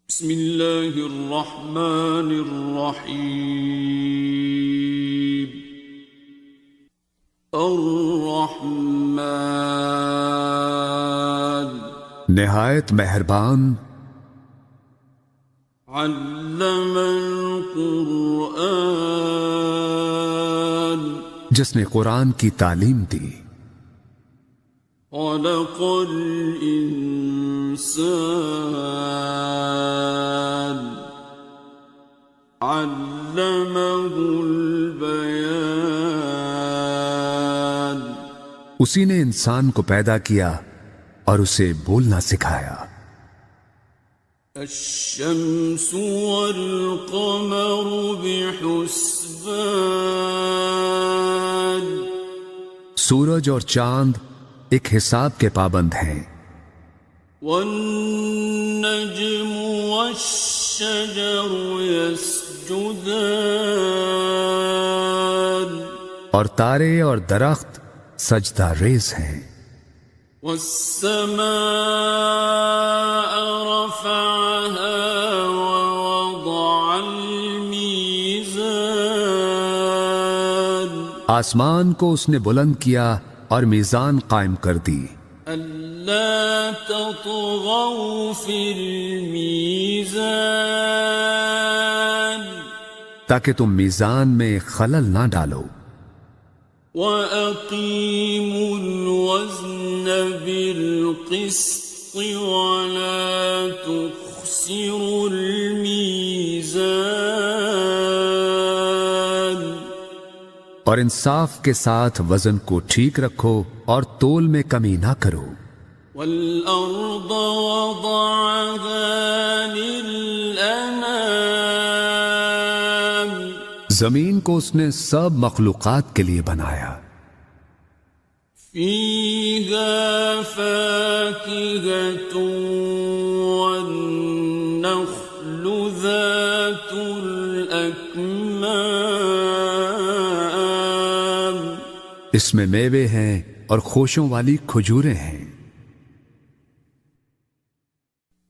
بسم اللہ الرحمن الرحیم الرحمن نہایت مہربان، علم القرآن جس نے قرآن کی تعلیم دی، خلق الانسان علمہ البیان اسی نے انسان کو پیدا کیا اور اسے بولنا سکھایا۔ الشمس والقمر بحسبان سورج اور چاند ایک حساب کے پابند ہیں، والنجم والشجر يسجدان اور تارے اور درخت سجدہ ریز ہیں۔ والسماء رفعها ووضع الميزان آسمان کو اس نے بلند کیا اور میزان قائم کر دی، ألا تطغوا في الميزان تاکہ تم میزان میں خلل نہ ڈالو، وَأَقِيمُوا الْوَزْنَ بِالْقِسْطِ وَلَا تُخْسِرُوا الْمِيزَانَ اور انصاف کے ساتھ وزن کو ٹھیک رکھو اور تول میں کمی نہ کرو۔ وَالْأَرْضَ وَضَعَهَا لِلْأَنَامِ زمین کو اس نے سب مخلوقات کے لیے بنایا، فِيهَا فَاكِهَةٌ وَالنَّخْلُ ذَاتُ الْأَكْمَامِ اس میں میوے ہیں اور خوشوں والی کھجوریں ہیں،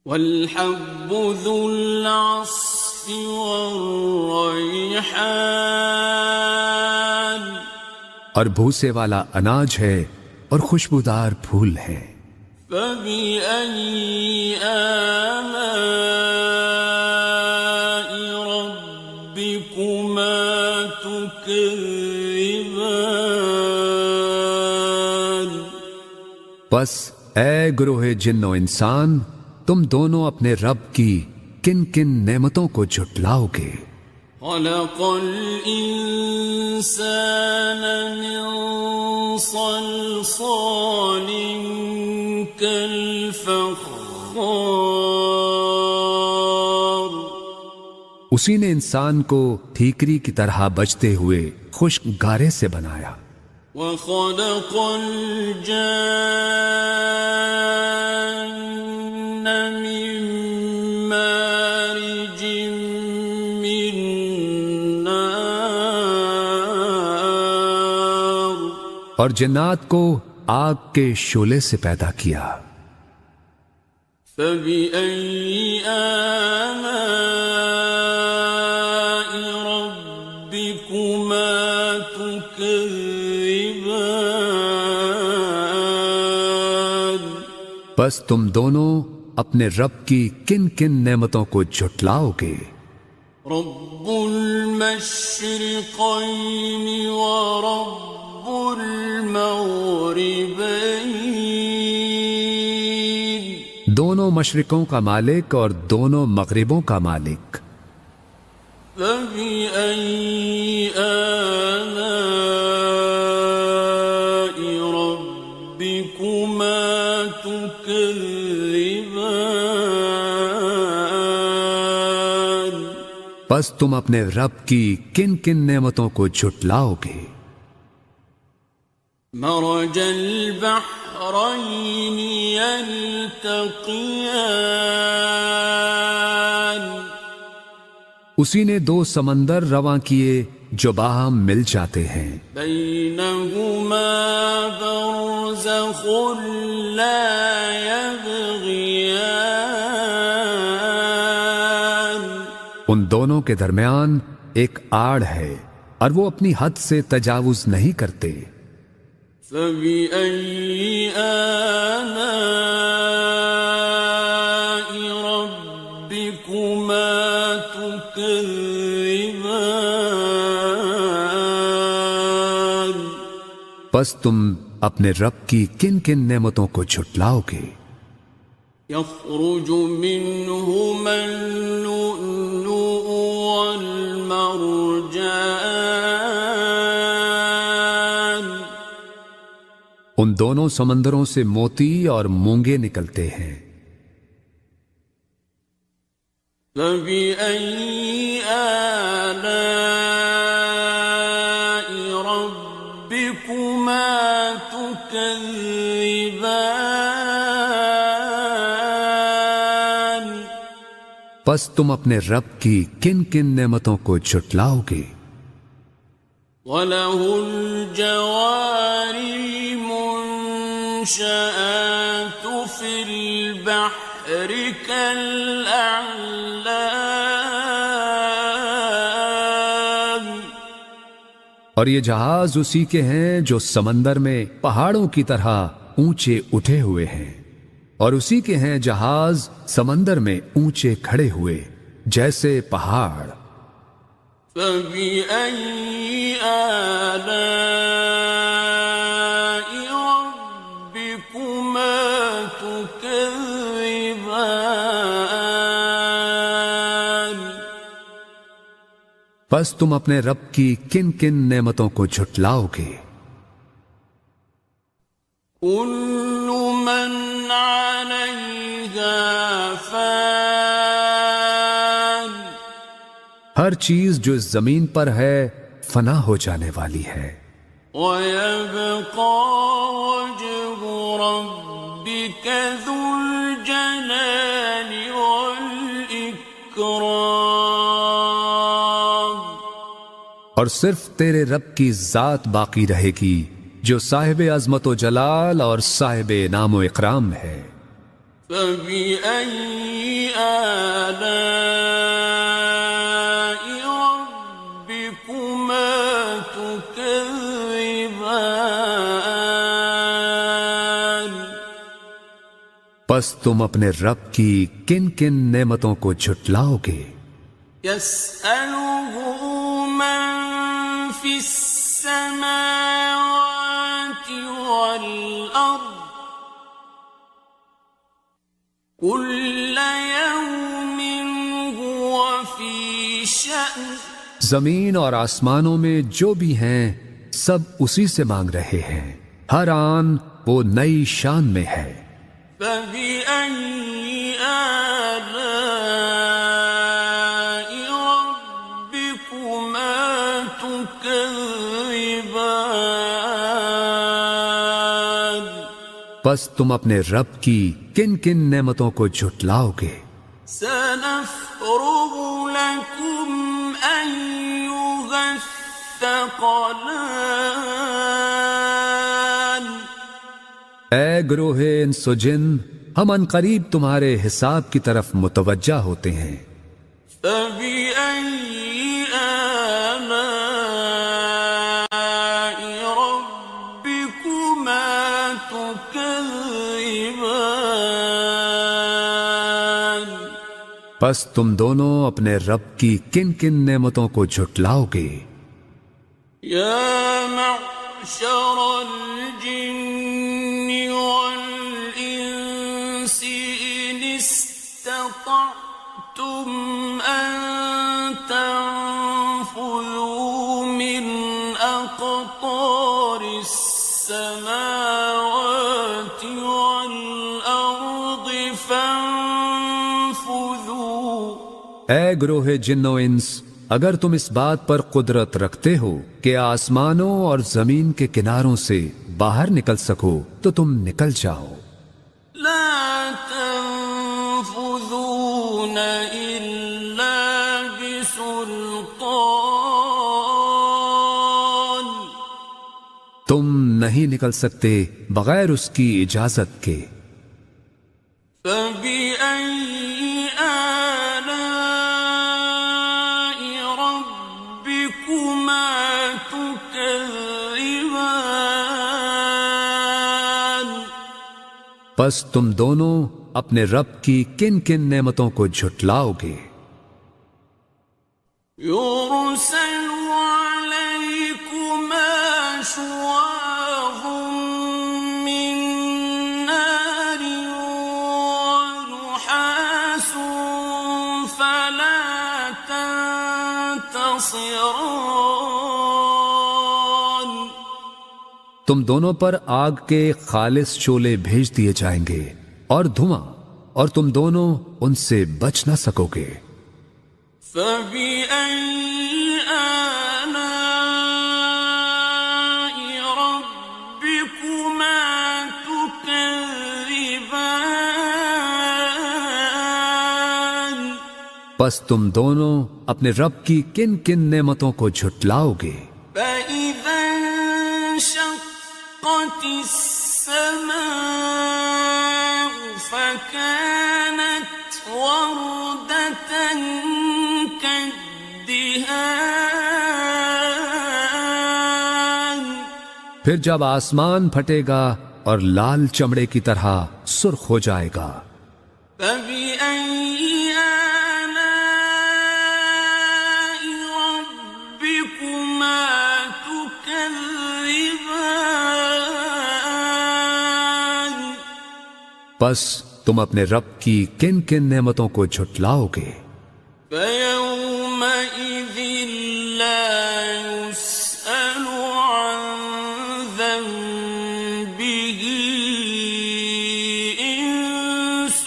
وَالْحَبُّ ذُو الْعَصْفِ وَالرَّيْحَانِ اور بھوسے والا اناج ہے اور خوشبودار پھول ہیں۔ فَبِأَيِّ آلَاءِ رَبِّكُمَا تُكَذِّبَانِ بس اے گروہ جن و انسان، تم دونوں اپنے رب کی کن کن نعمتوں کو جھٹلاؤ گے۔ خَلَقَ الْإِنسَانَ مِنْ صَلْصَالٍ كَالْفَخَّارِ اسی نے انسان کو ٹھیکری کی طرح بجتے ہوئے خشک گارے سے بنایا، وَخَلَقَ الْجَانَّ مِن مَّارِجٍ مِّن نَّارٍ اور جنات کو آگ کے شعلے سے پیدا کیا۔ فَبِأَيِّ آلَاءِ رَبِّكُمَا تُكَذِّبَانِ بس تم دونوں اپنے رب کی کن کن نعمتوں کو جھٹلاؤ گے۔ رب المشرقين ورب المغربين دونوں مشرقوں کا مالک اور دونوں مغربوں کا مالک، فبأي آلاء ربكما تكذبان بس تم اپنے رب کی کن کن نعمتوں کو جھٹلاؤ گے۔ مرج البحرين يلتقيان اسی نے دو سمندر رواں کیے جو باہم مل جاتے ہیں، بينهما برزخ لا يبغيان ان دونوں کے درمیان ایک آڑ ہے اور وہ اپنی حد سے تجاوز نہیں کرتے۔ فبأي آلاء ربكما تكذبان؟ پس تم اپنے رب کی کن کن نعمتوں کو جھٹلاؤ گے؟ يخرج منهما اللؤلؤ والمرجان۔ ان دونوں سمندروں سے موتی اور مونگے نکلتے ہیں۔ فبأي آلاء ربكما تكذبان؟ پس تم اپنے رب کی کن کن نعمتوں کو جھٹلاؤ گے؟ وَلَهُ الْجَوَارِ الْمُنشَآتُ فِي الْبَحْرِ كَالْأَعْلَامِ۔ اور یہ جہاز اسی کے ہیں جو سمندر میں پہاڑوں کی طرح اونچے اٹھے ہوئے ہیں، اور اسی کے ہیں جہاز سمندر میں اونچے کھڑے ہوئے جیسے پہاڑ۔ فبأي آلاء ربكما تكذبان؟ پس تم اپنے رب کی کن کن نعمتوں کو جھٹلاؤ گے؟ كل من عليها فان۔ ہر چیز جو اس زمین پر ہے فنا ہو جانے والی ہے، وَيَبْقَى وَجْهُ رَبِّكَ ذُو الْجَلَالِ وَالْإِكْرَامِ۔ اور صرف تیرے رب کی ذات باقی رہے گی جو صاحب عظمت و جلال اور صاحب انعام و اکرام ہے۔ فبأي آلاء ربكما تكذبان؟ پس تم اپنے رب کی کن کن نعمتوں کو جھٹلاؤ گے؟ يسأله من في السماوات والأرض كل يوم هو في شأن۔ زمین اور آسمانوں میں جو بھی ہیں سب اسی سے مانگ رہے ہیں، ہر آن وہ نئی شان میں ہے۔ فبأي آلاء ربكما تكذبان؟ پس تم اپنے رب کی کن کن نعمتوں کو جھٹلاؤ گے؟ سنفرغ لكم أيها الثقلان۔ اے گروہ انس و جن، ہم عنقریب تمہارے حساب کی طرف متوجہ ہوتے ہیں۔ فبأي آلاء ربكما تكذبان؟ پس تم دونوں اپنے رب کی کن کن نعمتوں کو جھٹلاؤ گے؟ يا معشر الجن والإنس إن استطعتم أن تنفذوا من أقطار السماوات والأرض فانفذوا۔ اے گروہ جن و انس، اگر تم اس بات پر قدرت رکھتے ہو کہ آسمانوں اور زمین کے کناروں سے باہر نکل سکو تو تم نکل جاؤ۔ لا تنفذون إلا بسلطان۔ تم نہیں نکل سکتے بغیر اس کی اجازت کے۔ فبأي آلاء پس تم دونوں اپنے رب کی کن کن نعمتوں کو جھٹلاؤ گے؟ يرسل عليكما شواظ من نار ونحاس فلا تنتصران تم دونوں پر آگ کے خالص شعلے بھیج دیے جائیں گے اور دھواں، اور تم دونوں ان سے بچ نہ سکو گے۔ فبأي آلاء ربكما تكذبان پس تم دونوں اپنے رب کی کن کن نعمتوں کو جھٹلاؤ گے؟ فإذا انشقت السماء فكانت وردة كالدهان پھر جب آسمان پھٹے گا اور لال چمڑے کی طرح سرخ ہو جائے گا۔ فبأي آلاء ربكما تكذبان پس تم اپنے رب کی کن کن نعمتوں کو جھٹلاؤ گے؟ فيومئذ لا يسأل عن ذنبه إنس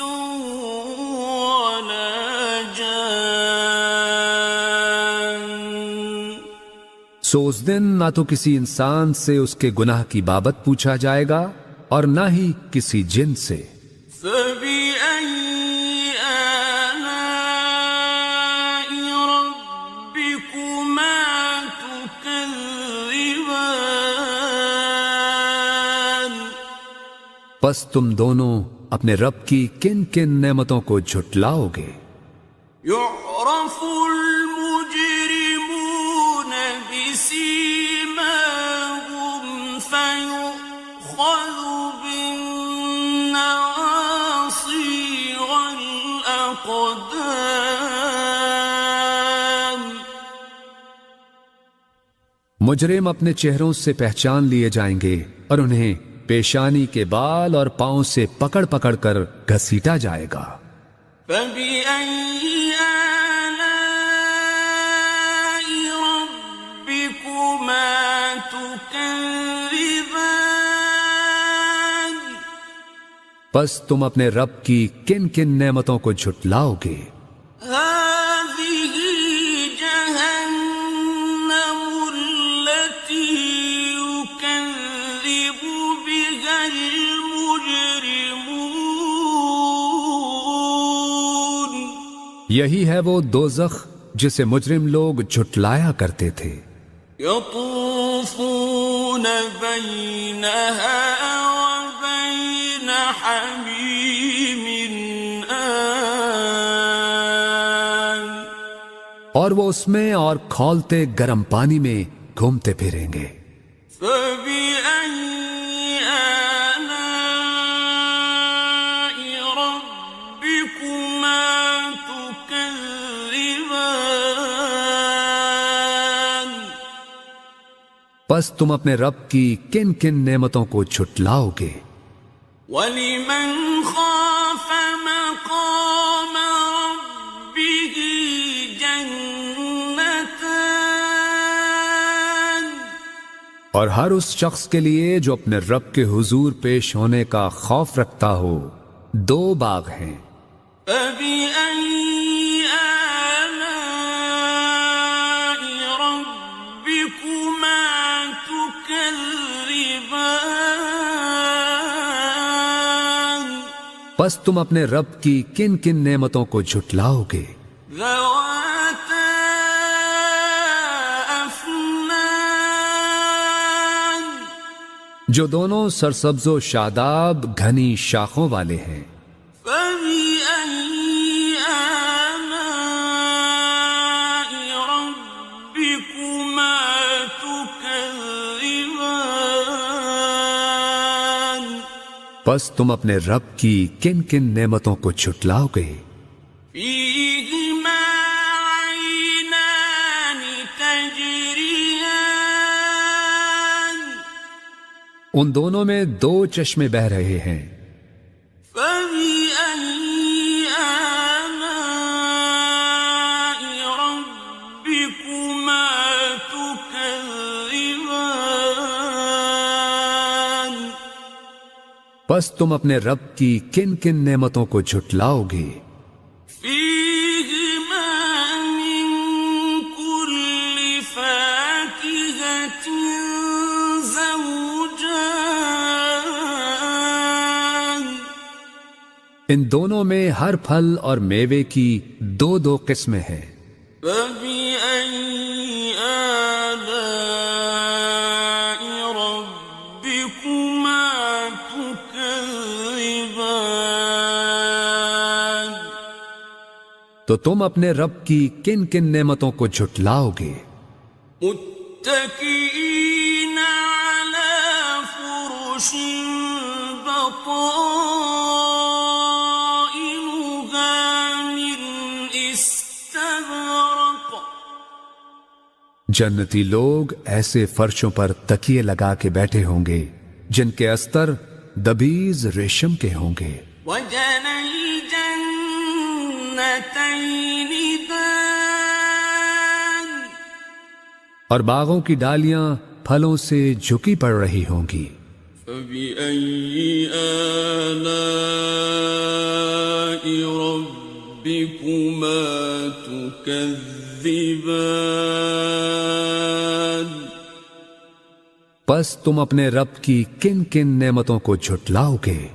ولا جان سو اس دن نہ تو کسی انسان سے اس کے گناہ کی بابت پوچھا جائے گا اور نہ ہی کسی جن سے۔ فبأي آلاء ربكما تكذبان پس تم دونوں اپنے رب کی کن کن نعمتوں کو جھٹلاؤ گے؟ يعرف المجرمون بسيماهم فيؤخذ بالنواصي والأقدام مجرم اپنے چہروں سے پہچان لیے جائیں گے اور انہیں پیشانی کے بال اور پاؤں سے پکڑ پکڑ کر گھسیٹا جائے گا۔ فبأي آلاء ربكما تكذبان پس تم اپنے رب کی کن کن نعمتوں کو جھٹلاؤ گے؟ هذه جهنم التي يكذب بها المجرمون یہی ہے وہ دوزخ جسے مجرم لوگ جھٹلایا کرتے تھے۔ يطوفون بينها وبين حميم آن اور وہ اس میں اور کھولتے گرم پانی میں گھومتے پھریں گے۔ فبأي آلاء ربكما تكذبان پس تم اپنے رب کی کن کن نعمتوں کو جھٹلاؤ گے؟ وَلِمَنْ خَافَ مَقَامَ رَبِّهِ جَنَّتَانِ اور ہر اس شخص کے لیے جو اپنے رب کے حضور پیش ہونے کا خوف رکھتا ہو دو باغ ہیں۔ فَبِأَيِّ آلَاءِ رَبِّكُمَا تُكَذِّبَانِ پس تم اپنے رب کی کن کن نعمتوں کو جھٹلاؤ گے؟ ذَوَاتَا أَفْنَانٍ جو دونوں سرسبز و شاداب گھنی شاخوں والے ہیں۔ فَبِأَيِّ آلَاءِ رَبِّكُمَا تُكَذِّبَانِ پس تم اپنے رب کی کن کن نعمتوں کو جھٹلاؤ گے؟ فيهما عينان تجريان ان دونوں میں دو چشمے بہ رہے ہیں۔ فبأي آلاء ربكما تكذبان پس تم اپنے رب کی کن کن نعمتوں کو جھٹلاؤ گے؟ فيهما من كل فاكهة زوجان ان دونوں میں ہر پھل اور میوے کی دو دو قسمیں ہیں۔ فبأي آلاء ربكما تكذبان تو تم اپنے رب کی کن کن نعمتوں کو جھٹلاؤ گے؟ متكئين على فرش بطائنها من استبرق جنتی لوگ ایسے فرشوں پر تکیے لگا کے بیٹھے ہوں گے جن کے استر دبیز ریشم کے ہوں گے۔ وجنى الجنتين دان اور باغوں کی ڈالیاں پھلوں سے جھکی پڑ رہی ہوں گی۔ فبأي آلاء ربكما تكذبان پس تم اپنے رب کی کن کن نعمتوں کو جھٹلاؤ گے؟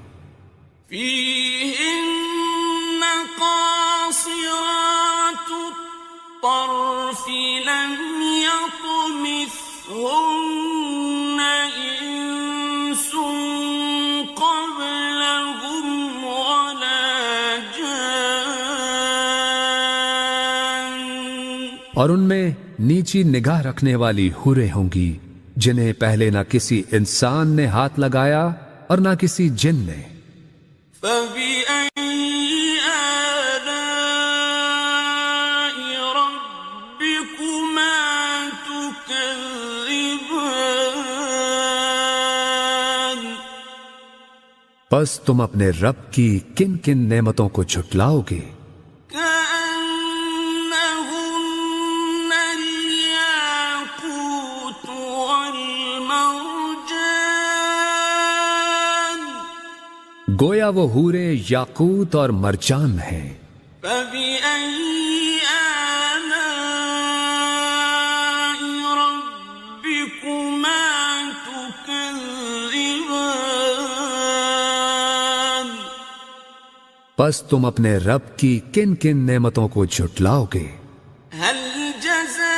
فيهن قاصرات الطرف لم يطمثهن إنس قبلهم ولا جان اور ان میں نیچی نگاہ رکھنے والی حوریں ہوں گی جنہیں پہلے نہ کسی انسان نے ہاتھ لگایا اور نہ کسی جن نے۔ فبأي آلاء ربكما تكذبان پس تم اپنے رب کی کن کن نعمتوں کو جھٹلاؤ گے؟ كأنهن الياقوت والمرجان گویا وہ حوریں یاقوت اور مرجان ہیں۔ فبأي آلاء ربكما تكذبان پس تم اپنے رب کی کن کن نعمتوں کو جھٹلاؤ گے؟ هل جزاء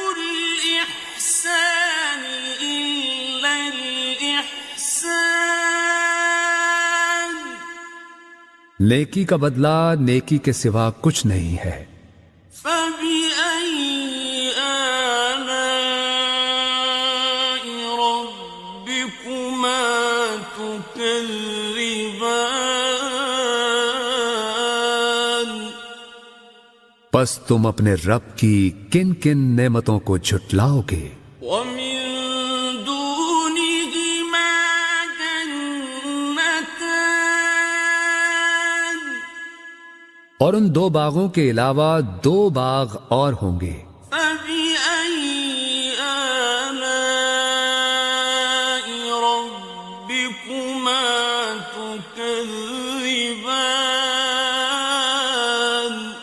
الإحسان إلا الإحسان نیکی کا بدلہ نیکی کے سوا کچھ نہیں ہے۔ فبأي آلاء ربكما تكذبان پس تم اپنے رب کی کن کن نعمتوں کو جھٹلاؤ گے؟ ومن دونهما جنتان اور ان دو باغوں کے علاوہ دو باغ اور ہوں گے۔ فبأي آلاء ربكما تكذبان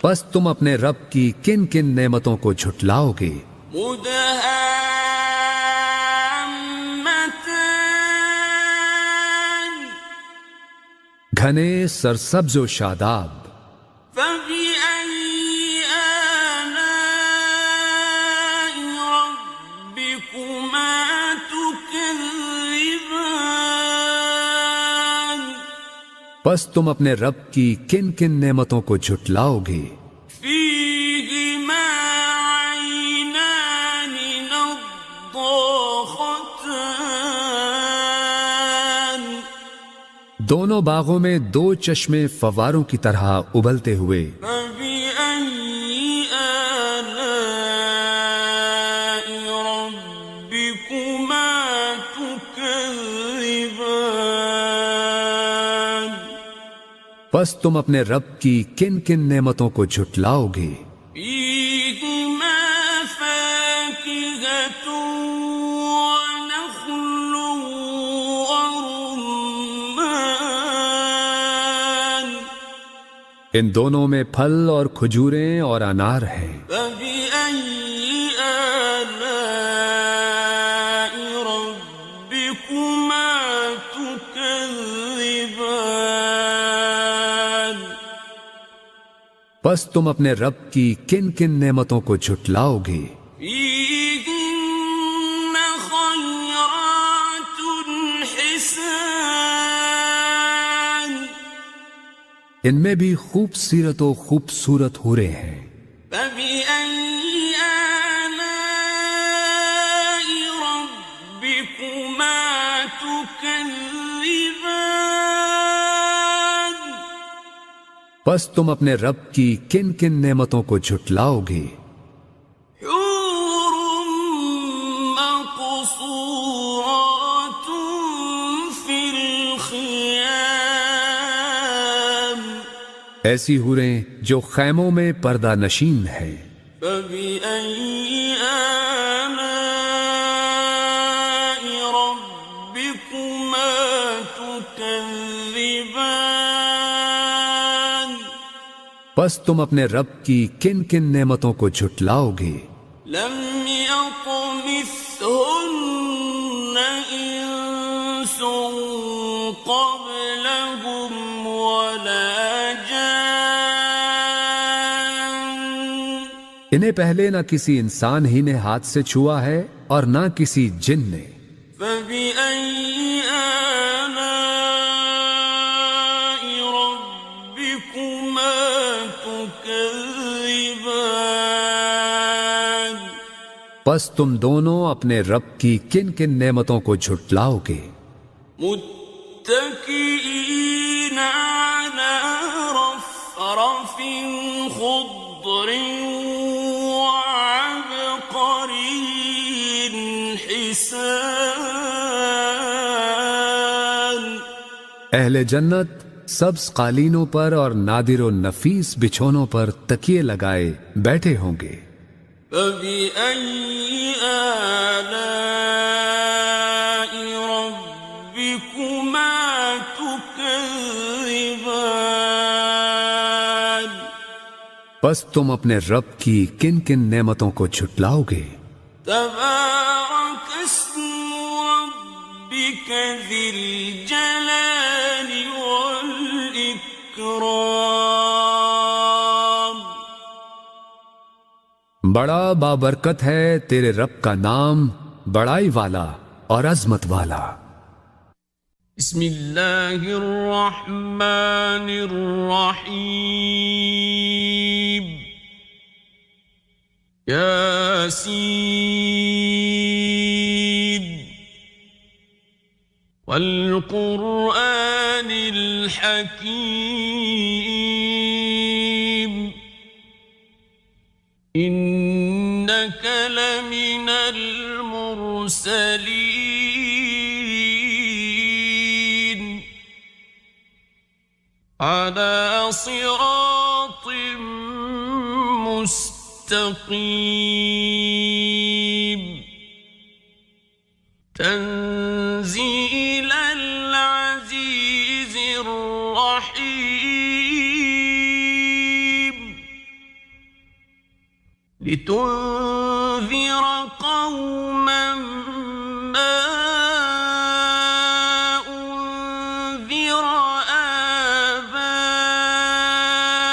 پس تم اپنے رب کی کن کن نعمتوں کو جھٹلاؤ گے؟ مدهامتان گھنے سرسبز و شاداب۔ فبأي آلاء ربكما تكذبان پس تم اپنے رب کی کن کن نعمتوں کو جھٹلاؤ گے؟ فيهما عينان نضاختان دونوں باغوں میں دو چشمے فواروں کی طرح ابلتے ہوئے. فبأي آلاء ربكما تكذبان پس تم اپنے رب کی کن کن نعمتوں کو جھٹلاؤ گے؟ فيهما فاكهة ونخل ورمان ان دونوں میں پھل اور کھجوریں اور انار ہیں. فبأي آلاء ربكما تكذبان پس تم اپنے رب کی کن کن نعمتوں کو جھٹلاؤ گے؟ فيهن خيرات حسان ان میں بھی خوبصورت و خوبصورت حوریں ہیں. فبأي آلاء ربكما تكذبان پس تم اپنے رب کی کن کن نعمتوں کو جھٹلاؤ گے؟ حور مقصورات في الخيام ایسی حوریں جو خیموں میں پردہ نشین ہیں. فبأي آلاء ربكما تكذبان پس تم اپنے رب کی کن کن نعمتوں کو جھٹلاؤ گے؟ لم يطمثهن إنس قبلهم ولا جان انہیں پہلے نہ کسی انسان ہی نے ہاتھ سے چھوا ہے اور نہ کسی جن نے. فبأي آلاء ربكما تكذبان پس تم دونوں اپنے رب کی کن کن نعمتوں کو جھٹلاؤ گے؟ متكئين على رفرف خضر وعبقري حسان اہل جنت سبز قالینوں پر اور نادر و نفیس بچھونوں پر تکیے لگائے بیٹھے ہوں گے. فبأي آلاء ربكما تكذبان پس تم اپنے رب کی کن کن نعمتوں کو جھٹلاؤ گے؟ تبارك اسم ربك ذي الجلال والإكرام بڑا بابرکت ہے تیرے رب کا نام، بڑائی والا اور عظمت والا. بسم الله الرحمن الرحيم ياسين والقرآن الحكيم إنك لمن المرسلين على صراط مستقيم تنزيل العزيز الرحيم لتنذر قوما ما أنذر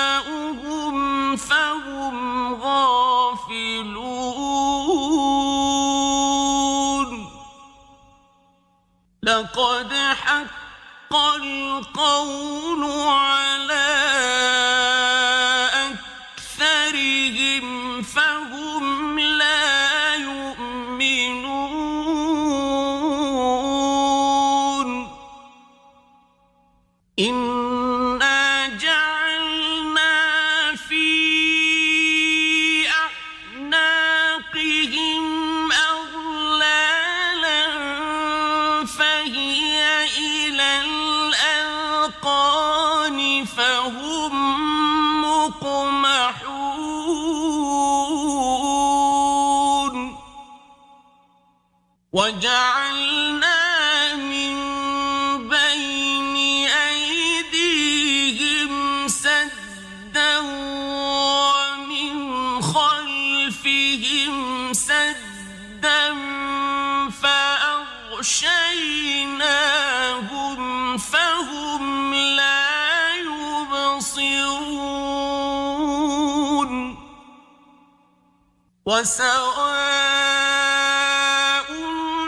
آباؤهم فهم غافلون لقد حق القول على أكثرهم فهم لا يؤمنون مقمحون وجعلنا من بين أيديهم سدا ومن خلفهم سدا فأغشيناهم فهم لا يبصرون وسواء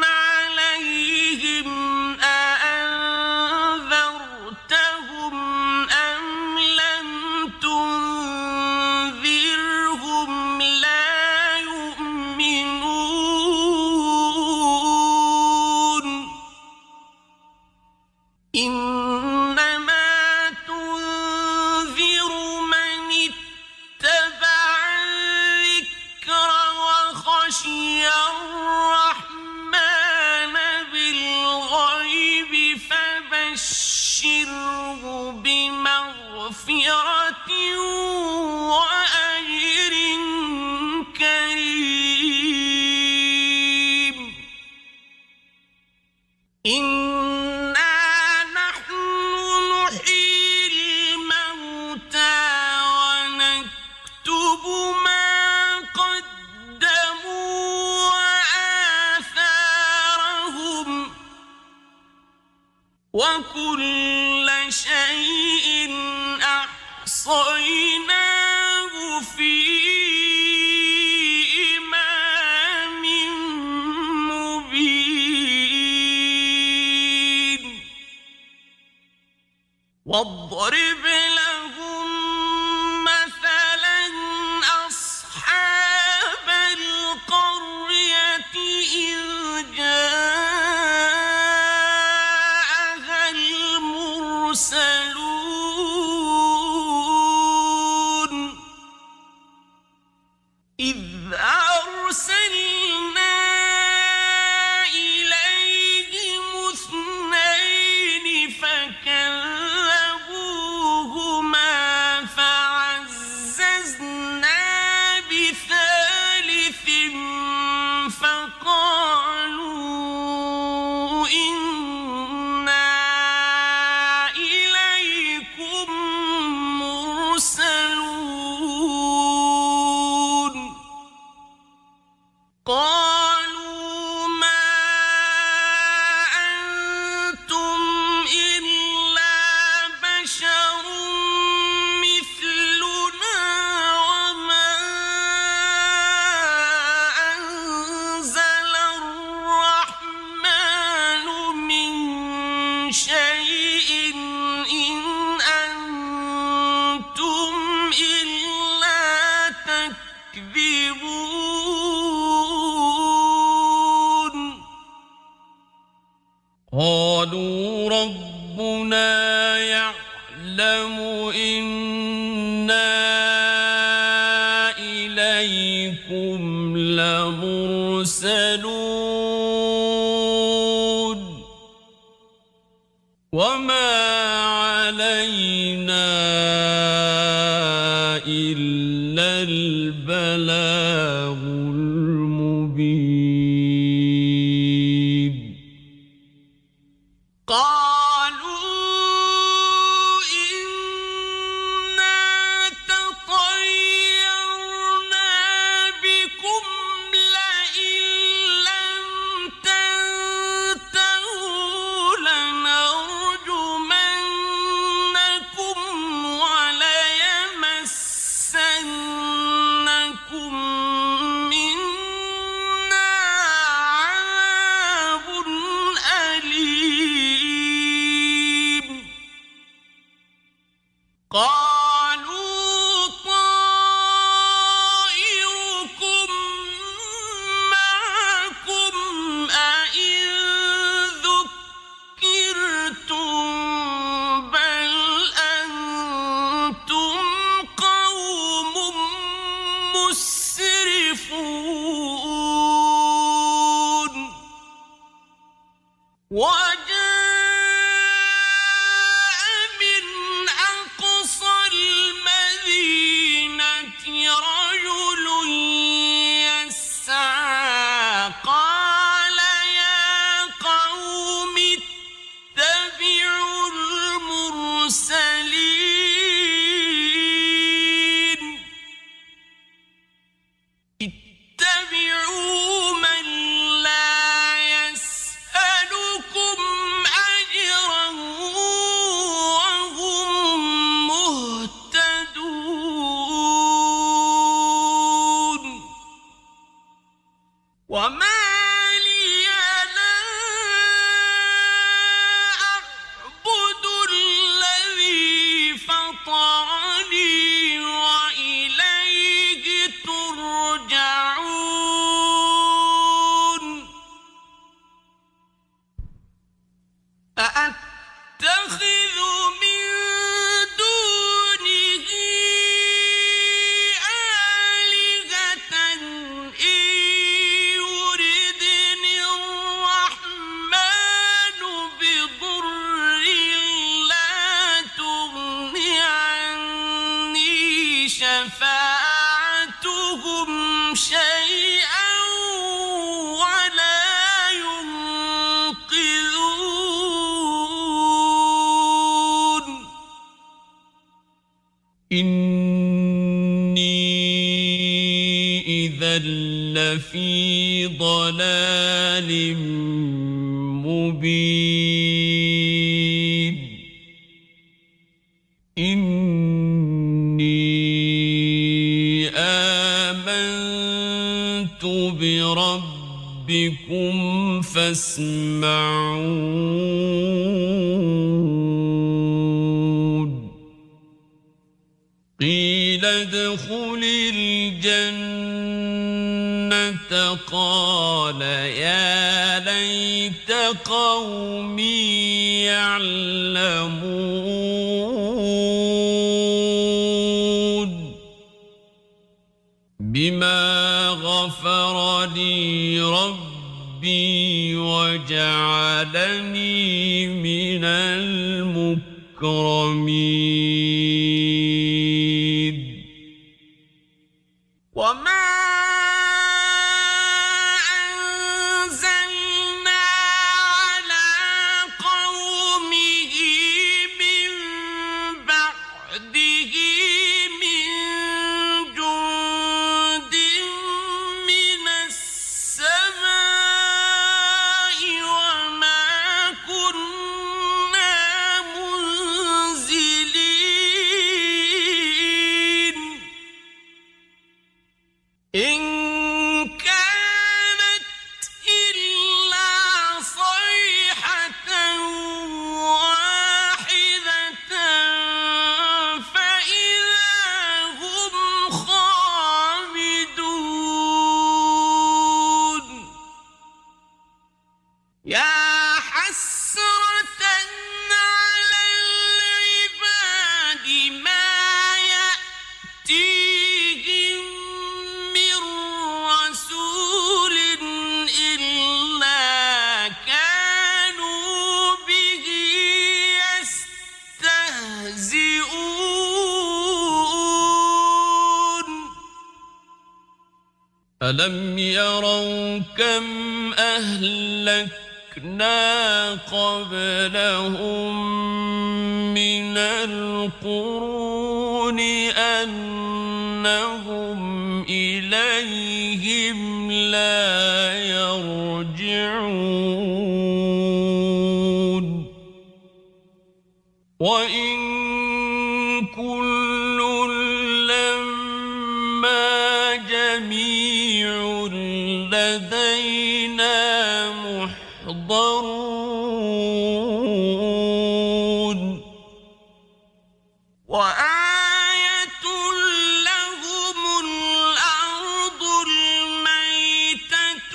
عليهم أأنذرتهم أم لم تنذرهم لا يؤمنون إنما تنذر من اتبع الذكر وخشي الرحمن بالغيب فبشره بمغفرة وأجر كريم إنا نحن نحيي الموتى ونكتب ما قدموا وآثارهم وكل شيء أحصيناه في إمام مبين واضرب لهم مثلا أصحاب القرية إذ جاءها المرسلون إذ أرسلنا إليهم اثنين فكذبوهما فعززنا بثالث فقالوا إنا إليكم مرسلون قالوا ما أنتم إلا بشر مثلنا وما أنزل الرحمن من شيء إن أنتم إلا تكذبون قالوا ربنا يعلم إنا إليكم لمرسلون وما علينا إلا البلاغ المبين قالوا إنا تطيرنا بكم لئن لم تنتهوا لنرجمنكم وليمسنكم وما لي لا أعبد الذي فطرني وإليه ترجعون أأتخذ من دونه آلهة إن يردني الرحمن بضر لا تغن عني شفاعتهم شيئا ولا ينقذون إني إذا لفي ضلال مبين إني آمنت بربكم فاسمعون قيل ادخل الجنة قال يا ليت قومي يعلمون بما غفر لي ربي وجعلني من المكرمين وما أنزلنا على قومه من بعده من جند من السماء وما كنا منزلين إن كانت إلا صيحة واحدة فإذا هم خامدون يا حسرة على العباد ما يأتيهم من رسول إلا كانوا به يستهزئون ألم يروا كم أهلكنا قبلهم من القرون أنهم إليهم لا يرجعون وإن كل لما جميع لدينا محضرون وآية لهم الأرض الميتة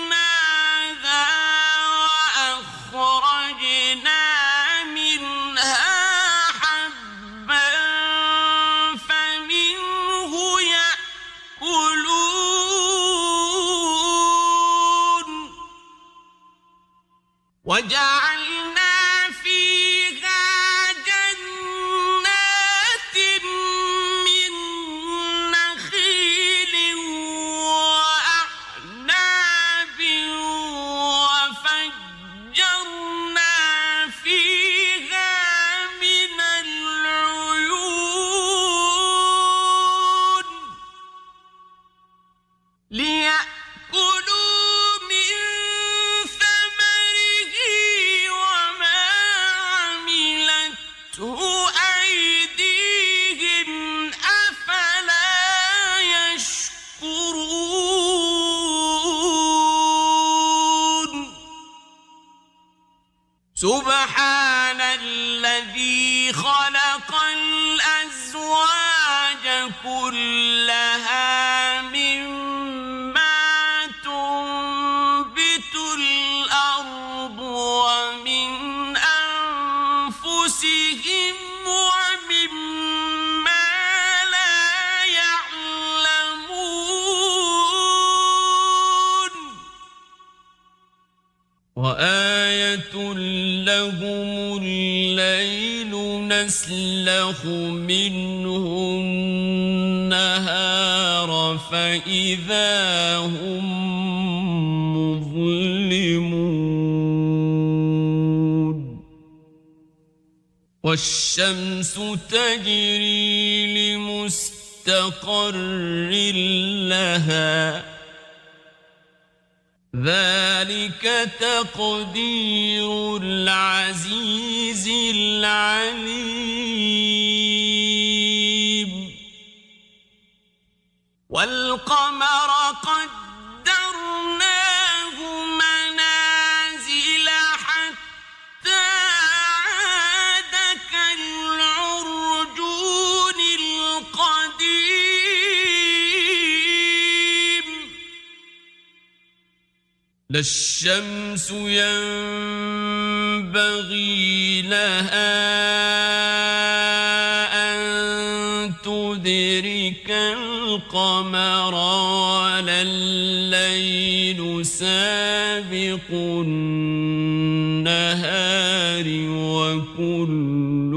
أحييناها وأخرجنا منها حبا فمنه يأكلون وجعلنا فيها جنات من نخيل وأعناب وفجرنا فيها من العيون ليأكلوا من ثمره سبحان الذي خلق الأزواج كلها مما تنبت الأرض ومن أنفسهم ومما لا يعلمون وآية لهم الليل نسلخ منه النهار فإذا هم مظلمون والشمس تجري لمستقر لها ذلك تقدير العزيز العليم والقمر قدرناه منازل حتى عاد كالعرجون القديم لا الشمس ينبغي لها أن تدرك القمر ولا الليل سابق النهار وكل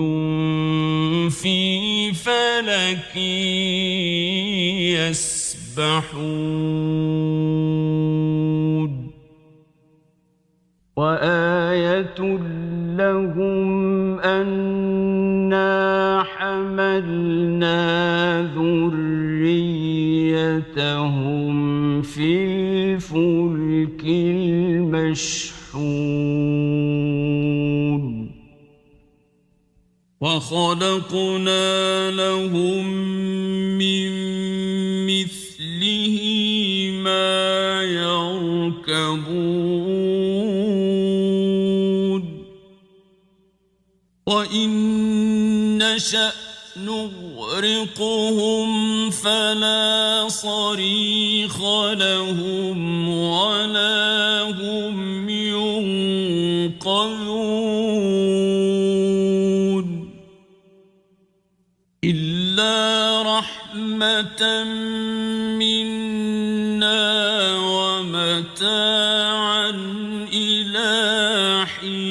في فلك يسبحون وآية لهم أنا حملنا ذريتهم في الفلك المشحون وخلقنا لهم من مثله ما يركبون وإن نشأ نغرقهم فلا صريخ لهم ولا هم ينقذون إلا رحمة منا ومتاعا إلى حين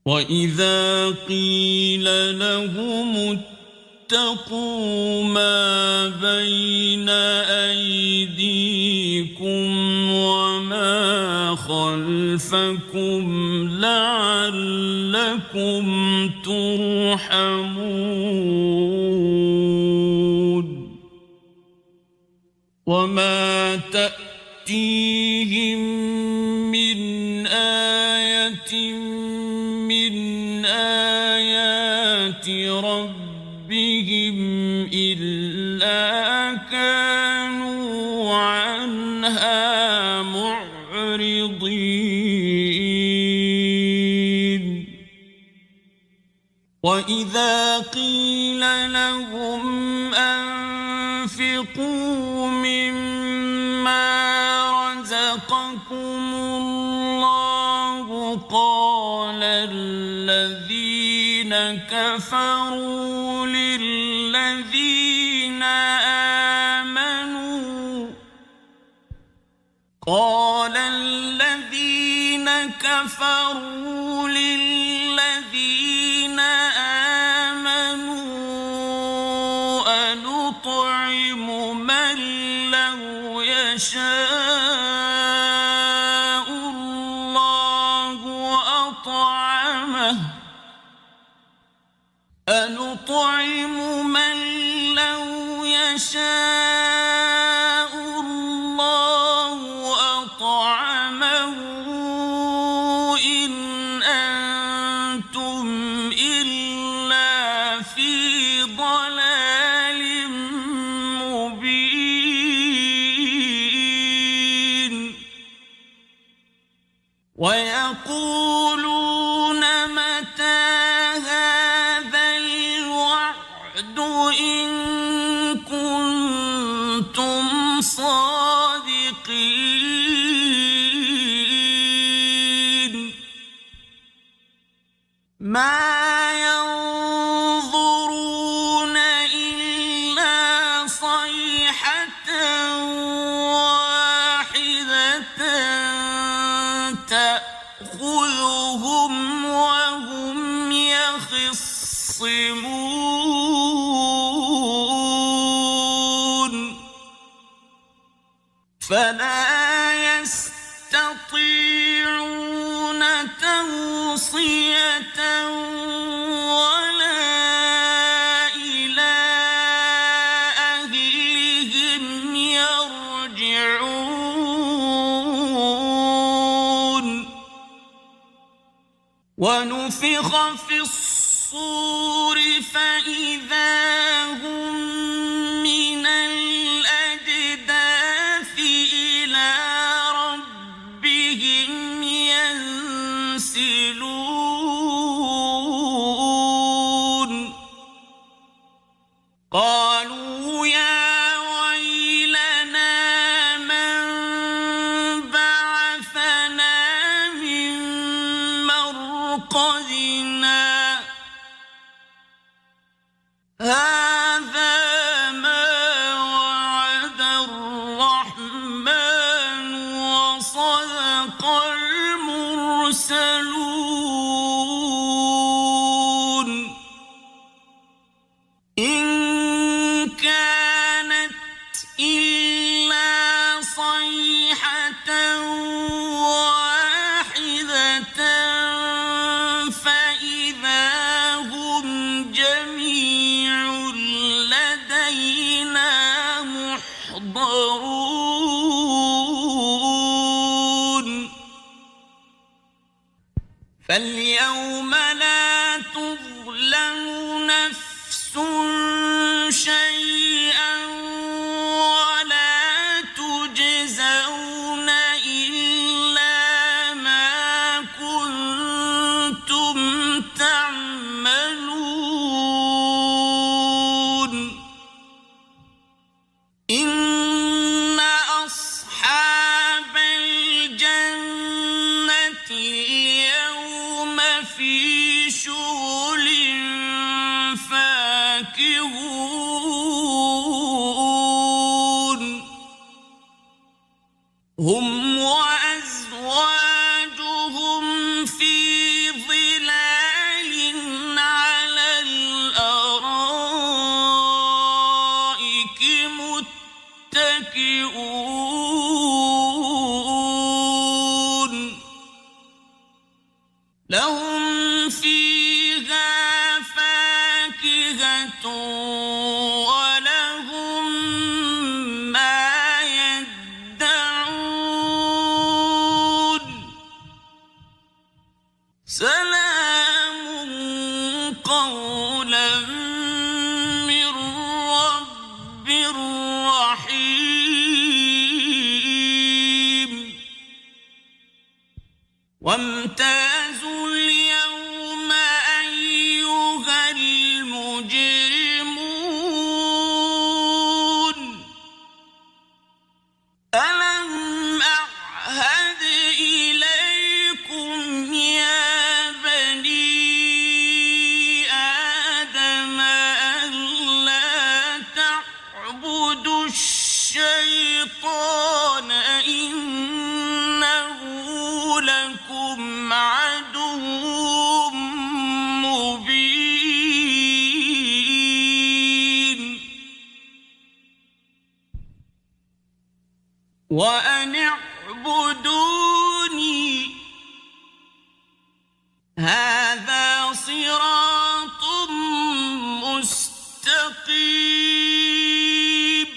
وإذا قيل لهم اتقوا ما بين أيديكم وما خلفكم لعلكم ترحمون وما تأتيهم من آية من آيات ربهم إلا كانوا عنها معرضين وإذا قيل لهم أنفقوا مما رزقكم الله قال الذين كفروا للذين آمنوا أنطعم من لو يشاء الله أطعمه أنطعم من لو يشاء الله أطعمه إن أنتم إلا في ضلال مبين صادقين ما ينظرون إلا صيحة واحدة تأخذهم وهم يخصمون فلا يستطيعون توصية ولا إلى أهلهم يرجعون ونفخ في الصور فإذا هم من الأجداث إلى ربهم ينسلون قالوا يا ويلنا من بعثنا من مرقدنا هذا ما وعد الرحمن وصدق المرسلون إن كانت إلا صيحة واحدة فإذا هم جميع لدينا محضرون فاليوم لا تظلم نفس شيئا ولا تجزون إلا ما كنتم تعملون إن أصحاب الجنة اليوم في شغل فاكهون هم وأزواجهم في ظلال على الأرائك متكئون لهم فيها فاكهة ولهم ما يدعون سلام قولا من رب رحيم وامتازوا اليوم أيها المجرمون ألم أعهد إليكم يا بني آدم ألا تعبدوا الشيطان إنه لكم عدو مبين وأن اعبدوني هذا صراط مستقيم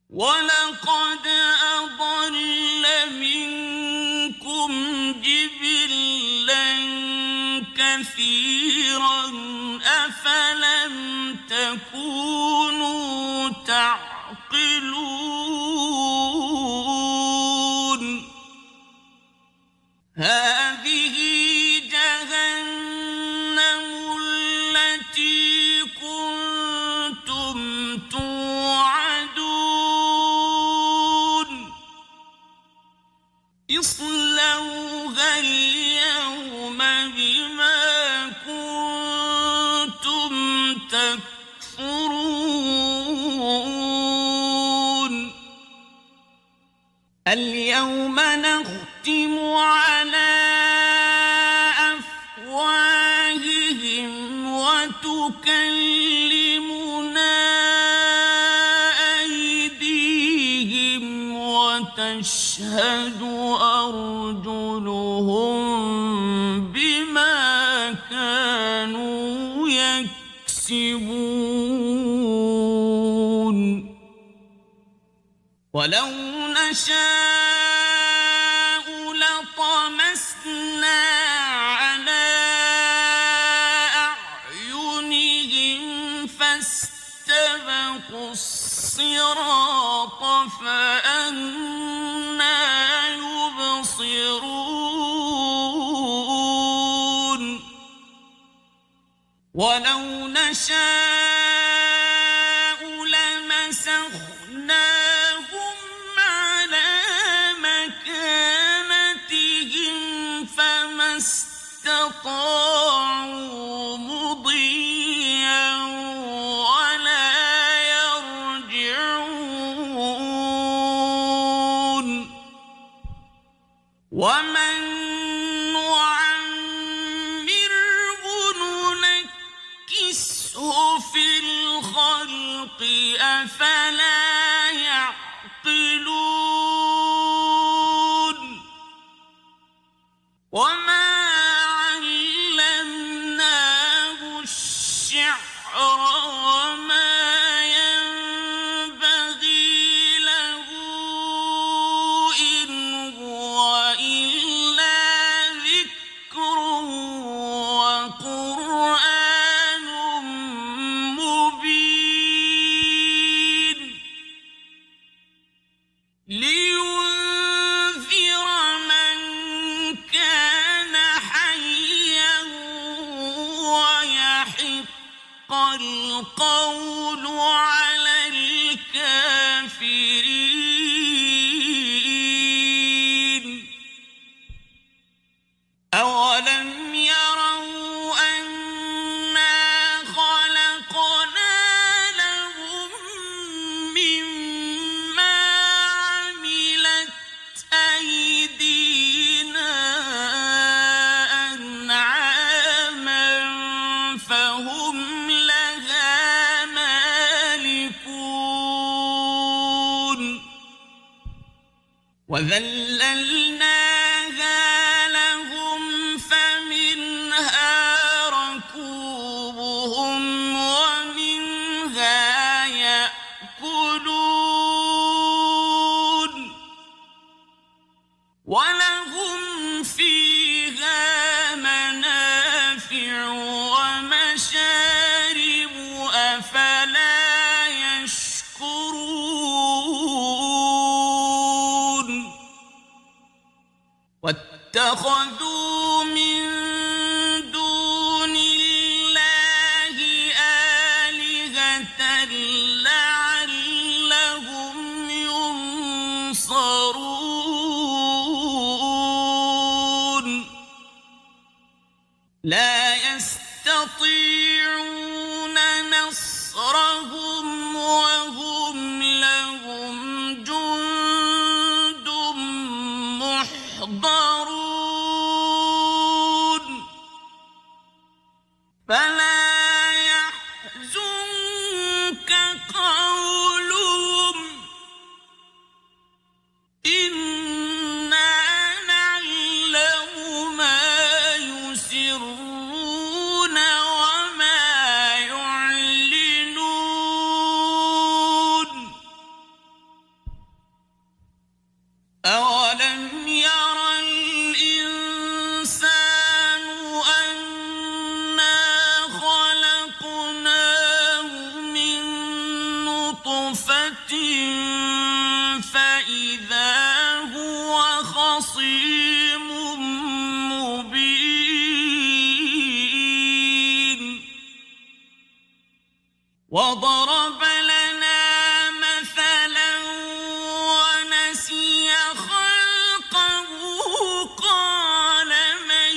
ولقد أضل منكم جبلا كثيرا أفلم تكونوا تعقلون هذه جهنم التي كنتم توعدون تشهد أرجلهم بما كانوا يكسبون ولو نشاء لطمسنا على أعينهم فاستبقوا الصراط فأنى يبصرون ولو نشاء لمسخناهم على مكانتهم فما استطاعوا مضيا ولا يرجعون ومن نعمره ننكسه في الخلق أفلا يعقلون وما علمناه الشعر وما ينبغي له إن هو إلا ذكر وقرآن مبين لينذر من كان حيا ويحق القول على الكافرين أولم يروا أنا خلقنا لهم مما عملت أيدينا أنعاما فهم لها مالكون وذللناها لهم فمنها ركوبهم ومنها يأكلون ولهم فيها منافع ومشارب أفلا يشكرون واتخذوا من دون الله آلهة لعلهم ينصرون لا يستطيعون نصرهم وهم لهم جند محضرون فلا يحزنك قولهم إنا نعلم ما يسرون وما يعلنون أولم ير الإنسان أنا خلقناه من نطفة فإذا هو خصيم مبين وضرب لنا مثلا ونسي خلقه قال من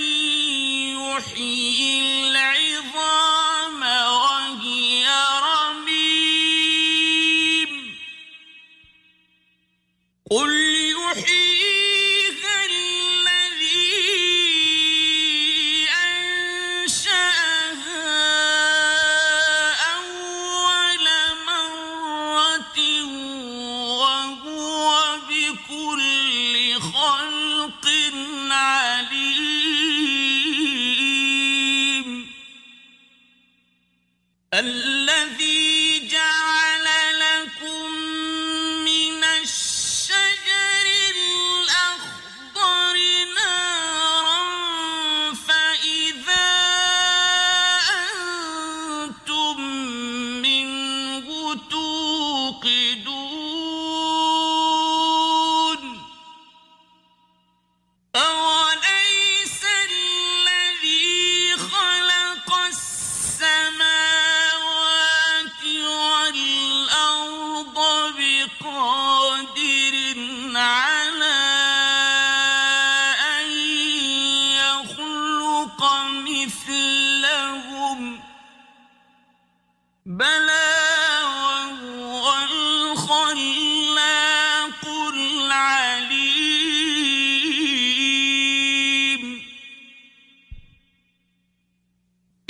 يحيي العظام وهي رميم قل يحييها الذي أنشأها أول الذي جعل لكم من الشجر الأخضر نارا فإذا أنتم منه توقدون أوليس الذي خلق السماوات والأرض بقادر على أن يخلق مثلهم بلى وهو الخلاق العليم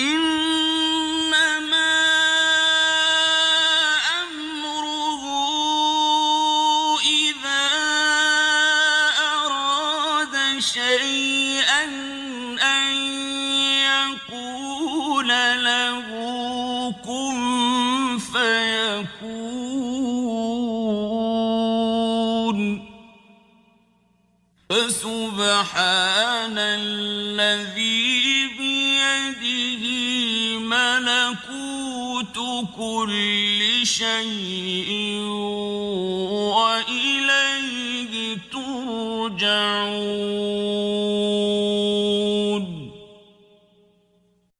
إنما أمره إذا أراد شيئا أن يقول له كن فيكون فسبحان الذي بيده ملكوت كل شيء وإليه ترجعون